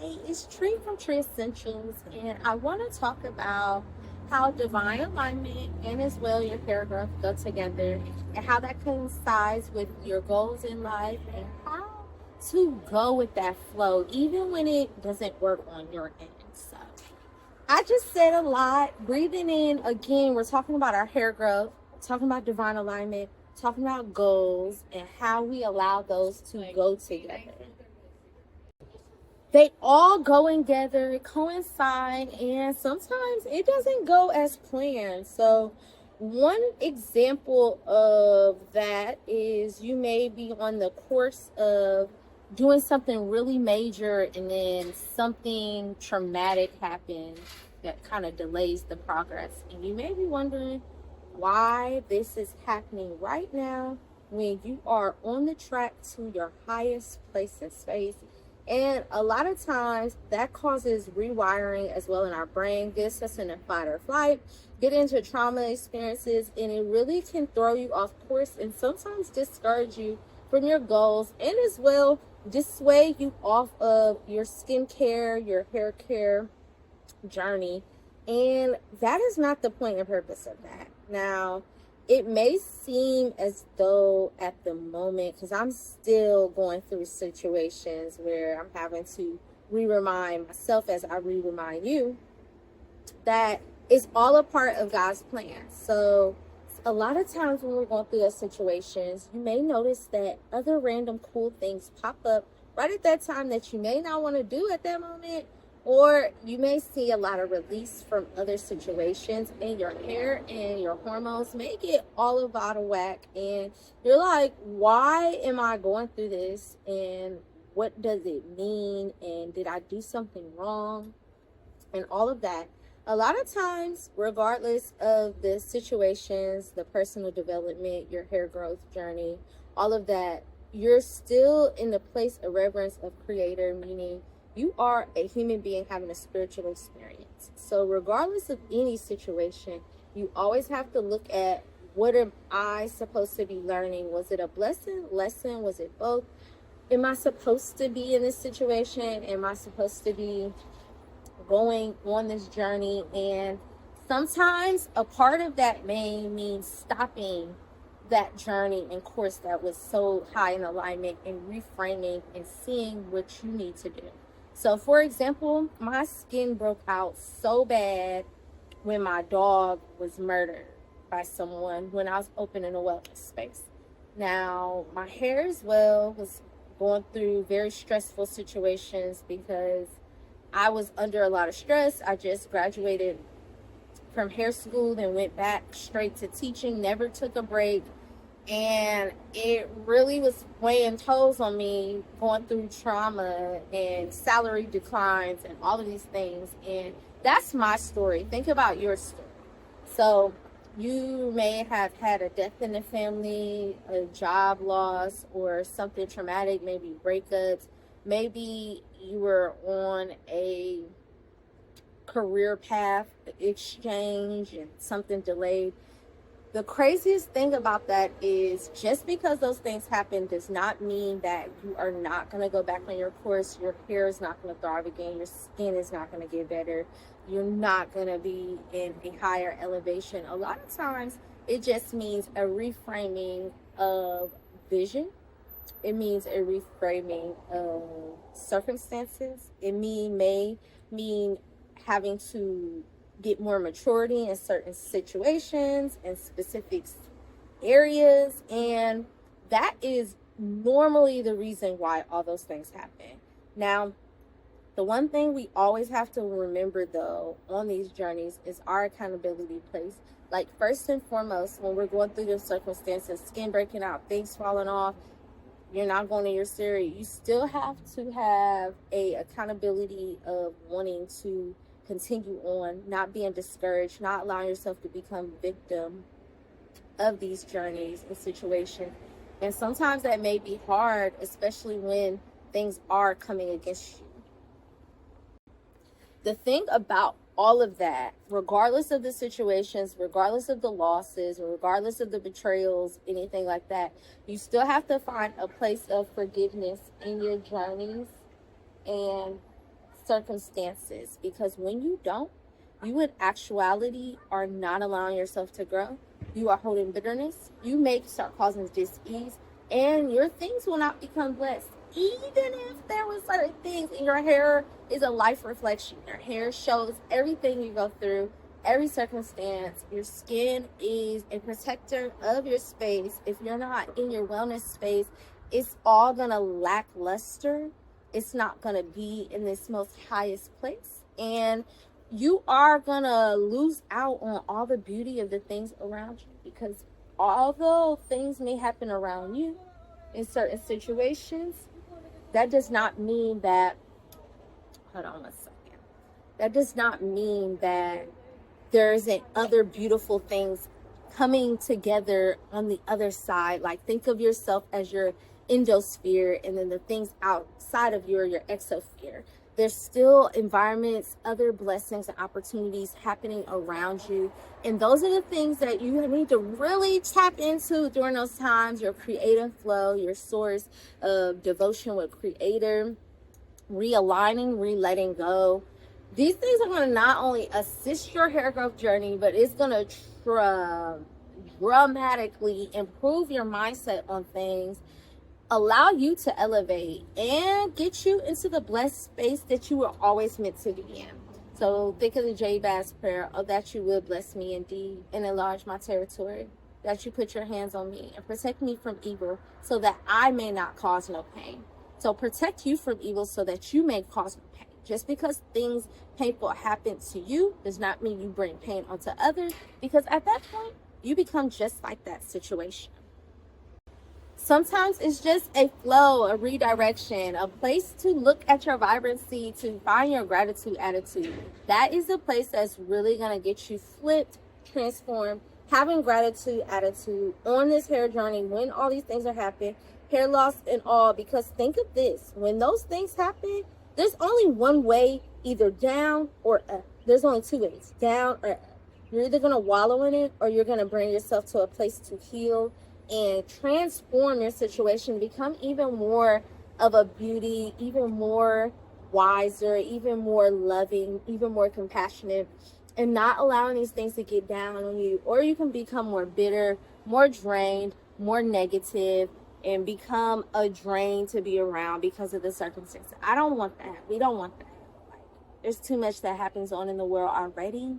Hey, it's Tree from Tree Essentials, and I want to talk about how divine alignment and as well your hair growth go together, and how that coincides with your goals in life, and how to go with that flow, even when it doesn't work on your end. So, I just said a lot. Breathing in again, we're talking about our hair growth, talking about divine alignment, talking about goals, and how we allow those to go together. They all go together, coincide, and sometimes it doesn't go as planned. So, one example of that is you may be on the course of doing something really major, and then something traumatic happens that kind of delays the progress. And you may be wondering why this is happening right now when you are on the track to your highest place in space. And a lot of times that causes rewiring as well in our brain, gets us in a fight or flight, get into trauma experiences, and it really can throw you off course and sometimes discourage you from your goals, and as well dissuade you off of your skincare, your hair care journey. And that is not the point and purpose of that. Now, it may seem as though at the moment, because I'm still going through situations where I'm having to re-remind myself as I re-remind you, that it's all a part of God's plan. So a lot of times when we're going through those situations, you may notice that other random cool things pop up right at that time that you may not want to do at that moment. Or you may see a lot of release from other situations, and your hair and your hormones may get all out of whack. And you're like, why am I going through this? And what does it mean? And did I do something wrong? And all of that. A lot of times, regardless of the situations, the personal development, your hair growth journey, all of that, you're still in the place of reverence of Creator, meaning you are a human being having a spiritual experience. So regardless of any situation, you always have to look at, what am I supposed to be learning? Was it a lesson? Was it both? Am I supposed to be in this situation? Am I supposed to be going on this journey? And sometimes a part of that may mean stopping that journey and course that was so high in alignment, and reframing and seeing what you need to do. So, for example, my skin broke out so bad when my dog was murdered by someone when I was opening a wellness space. Now, my hair as well was going through very stressful situations because I was under a lot of stress. I just graduated from hair school, then went back straight to teaching, never took a break. And it really was weighing tolls on me, going through trauma and salary declines and all of these things. And that's my story. Think about your story. So you may have had a death in the family, a job loss, or something traumatic, maybe breakups. Maybe you were on a career path, exchange, and something delayed. The craziest thing about that is, just because those things happen does not mean that you are not going to go back on your course. Your hair is not going to thrive again. Your skin is not going to get better. You're not going to be in a higher elevation. A lot of times it just means a reframing of vision. It means a reframing of circumstances. It may mean having to get more maturity in certain situations and specific areas. And that is normally the reason why all those things happen. Now, the one thing we always have to remember, though, on these journeys is our accountability place. Like, first and foremost, when we're going through those circumstances, skin breaking out, things falling off, you're not going to your series, you still have to have a accountability of wanting to continue on, not being discouraged, not allowing yourself to become victim of these journeys and situations. And sometimes that may be hard, especially when things are coming against you. The thing about all of that, regardless of the situations, regardless of the losses, or regardless of the betrayals, anything like that, you still have to find a place of forgiveness in your journeys. And circumstances, because when you don't, you in actuality are not allowing yourself to grow. You are holding bitterness. You may start causing dis-ease, and your things will not become blessed. Even if there was certain things, and your hair is a life reflection. Your hair shows everything you go through, every circumstance. Your skin is a protector of your space. If you're not in your wellness space, it's all gonna lackluster. It's not gonna be in this most highest place, and you are gonna lose out on all the beauty of the things around you, because although things may happen around you in certain situations, that does not mean that, hold on a second, that does not mean that there isn't other beautiful things coming together on the other side. Like, think of yourself as your endosphere, and then the things outside of you are your exosphere. There's still environments, other blessings and opportunities happening around you. And those are the things that you need to really tap into during those times. Your creative flow, your source of devotion with Creator, realigning, letting go. These things are going to not only assist your hair growth journey, but it's going to dramatically improve your mindset on things, allow you to elevate, and get you into the blessed space that you were always meant to be in. So think of the Jabez prayer, oh, that you will bless me indeed and enlarge my territory, that you put your hands on me and protect me from evil so that I may not cause no pain. So protect you from evil so that you may cause no pain. Just because things painful happen to you does not mean you bring pain onto others, because at that point, you become just like that situation. Sometimes it's just a flow, a redirection, a place to look at your vibrancy, to find your gratitude attitude. That is the place that's really going to get you flipped, transformed, having gratitude attitude on this hair journey when all these things are happening, hair loss and all. Because think of this, when those things happen, there's only one way, either down or up. There's only two ways, down or up. You're either going to wallow in it, or you're going to bring yourself to a place to heal and transform your situation, become even more of a beauty, even more wiser, even more loving, even more compassionate, and not allowing these things to get down on you. Or you can become more bitter, more drained, more negative, and become a drain to be around because of the circumstances. I don't want that. We don't want that. Like, there's too much that happens on in the world already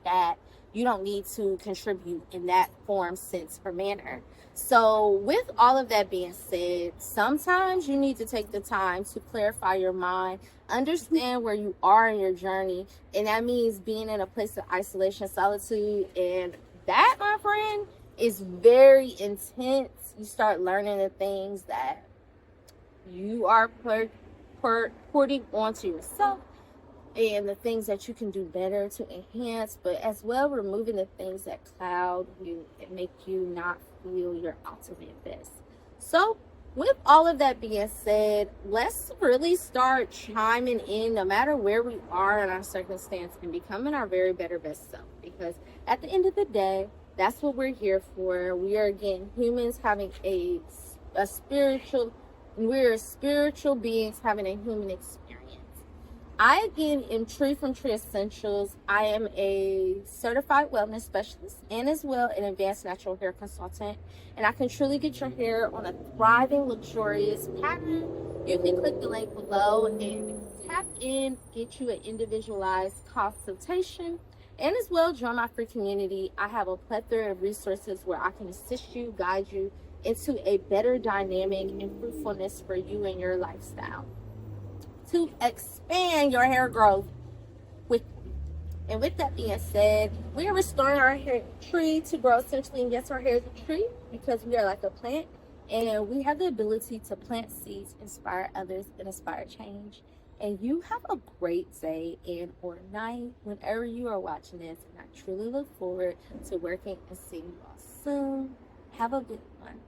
that you don't need to contribute in that form, sense, or manner. So with all of that being said, sometimes you need to take the time to clarify your mind, understand where you are in your journey, and that means being in a place of isolation, solitude, and that, my friend, is very intense. You start learning the things that you are putting onto yourself, and the things that you can do better to enhance, but as well removing the things that cloud you and make you not feel your ultimate best. So with all of that being said, let's really start chiming in, no matter where we are in our circumstance, and becoming our very better best self. Because at the end of the day, that's what we're here for. We are, again, humans having we're spiritual beings having a human experience. I, again, am Tree from Tree Essentials. I am a certified wellness specialist and as well an advanced natural hair consultant. And I can truly get your hair on a thriving, luxurious pattern. You can click the link below and tap in, get you an individualized consultation. And as well, join my free community. I have a plethora of resources where I can assist you, guide you into a better dynamic and fruitfulness for you and your lifestyle, to expand your hair growth with. And with that being said, we are restoring our hair tree to grow essentially. And yes, our hair is a tree because we are like a plant, and we have the ability to plant seeds, inspire others, and inspire change. And you have a great day and or night whenever you are watching this. And I truly look forward to working and seeing you all soon. Have a good one.